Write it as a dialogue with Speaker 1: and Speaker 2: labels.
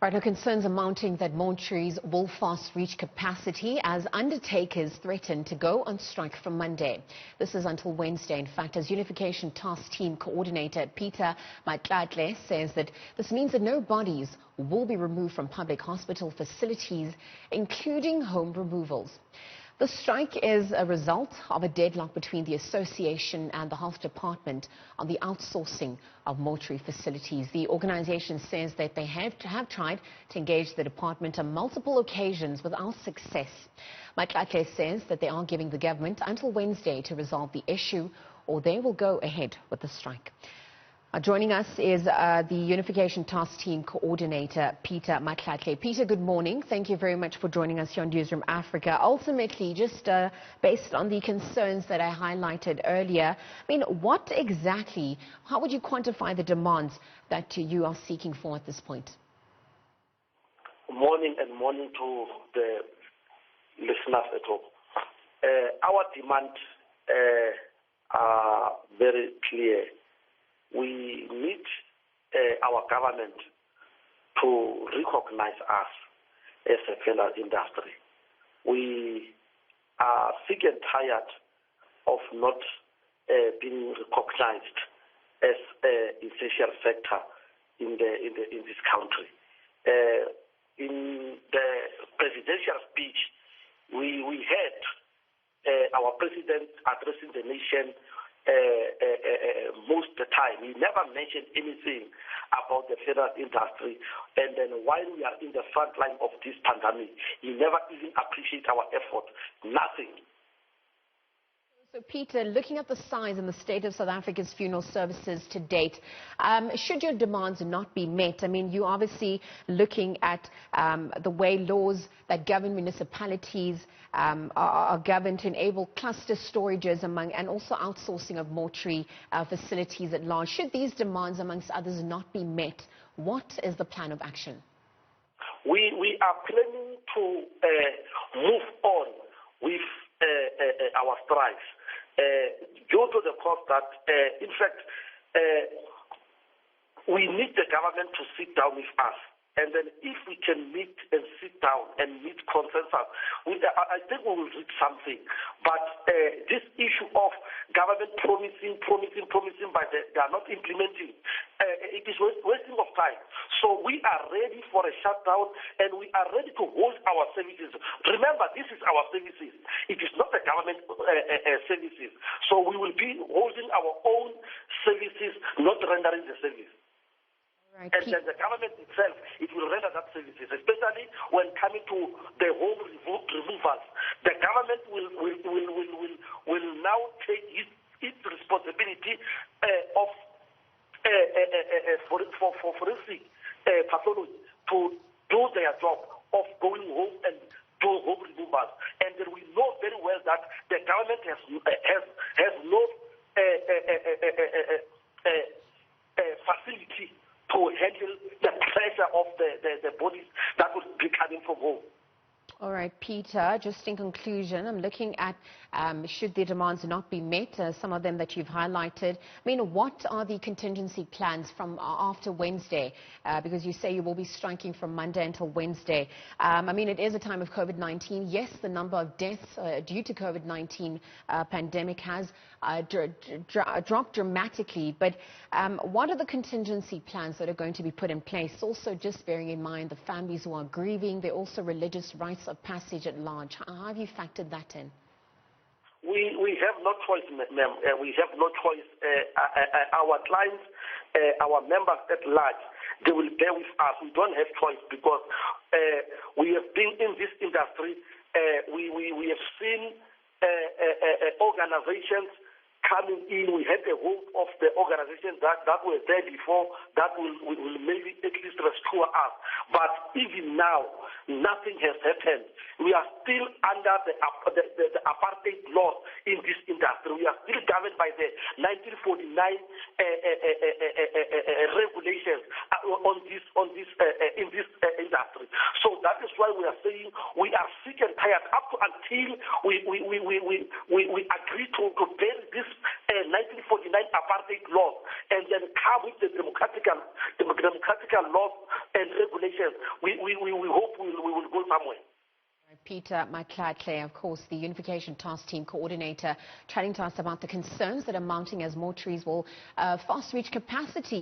Speaker 1: Right, now concerns are mounting that mortuaries will fast reach capacity as undertakers threaten to go on strike from Monday. This is until Wednesday. In fact, as Unification Task Team Coordinator Peter Matlatle says that this means that no bodies will be removed from public hospital facilities, including home removals. The strike is a result of a deadlock between the association and the health department on the outsourcing of mortuary facilities. The organization says that they have tried to engage the department on multiple occasions without success. Matlatle says that they are giving the government until Wednesday to resolve the issue, or they will go ahead with the strike. Joining us is the Unification Task Team Coordinator, Peter Matlatle. Peter, good morning. Thank you very much for joining us here on Newzroom Afrika. Ultimately, just based on the concerns that I highlighted earlier, what exactly, how would you quantify the demands that you are seeking for at this point?
Speaker 2: Morning and morning to the listeners at home. Our demands are very clear. We need our government to recognize us as a fellow industry. We are sick and tired of not being recognized as an essential sector in this country. In the presidential speech, we had our president addressing the nation most of the time. He never mentioned anything about the federal industry, and then while we are in the front line of this pandemic, he never even appreciated our effort. Nothing.
Speaker 1: So, Peter, looking at the size and the state of South Africa's funeral services to date, should your demands not be met? You're obviously looking at the way laws that govern municipalities are governed to enable cluster storages and also outsourcing of mortuary facilities at large. Should these demands, amongst others, not be met, what is the plan of action?
Speaker 2: We are planning to move on with our strikes due to the cost that, in fact, we need the government to sit down with us. And then if we can meet and sit down and meet consensus, I think we will reach something. But this issue of government promising, but they are not implementing, it is wasting of time. So we are ready for a shutdown, and we are ready to hold our services. Remember, this is our services. It is not the government services. So we will be holding our own services, not rendering the service.
Speaker 1: Right.
Speaker 2: And then the government itself, it will render that services, especially when coming to the home removals. The government will now take its responsibility of forensic pathology to do their job of going home and do home removals. And then we know very well that the government has no facility to handle the pressure of the bodies that will be coming from home.
Speaker 1: All right, Peter, just in conclusion, I'm looking at should the demands not be met, some of them that you've highlighted. What are the contingency plans from after Wednesday? Because you say you will be striking from Monday until Wednesday. It is a time of COVID-19. Yes, the number of deaths due to COVID-19 pandemic has dropped dramatically. But what are the contingency plans that are going to be put in place? Also, just bearing in mind the families who are grieving, they're also religious rites of passage at large. How have you factored that in?
Speaker 2: We have no choice, ma'am. We have no choice. Our clients, our members at large, they will bear with us. We don't have choice because we have been in this industry. We have seen organizations coming in. We had the hope of the organizations that were there before that will maybe at least rescue us. But even now, nothing has happened. We are still under the apartheid law in this industry. We are still governed by the 1949 regulations in this industry. So that is why we are saying we are sick and tired up until we agree to bury this 1949 apartheid law and then come with the democratic laws and regulations calculations, we hope we will go somewhere.
Speaker 1: Peter Matlatle, of course, the Unification Task Team coordinator, chatting to us about the concerns that are mounting as mortuaries will fast reach capacity.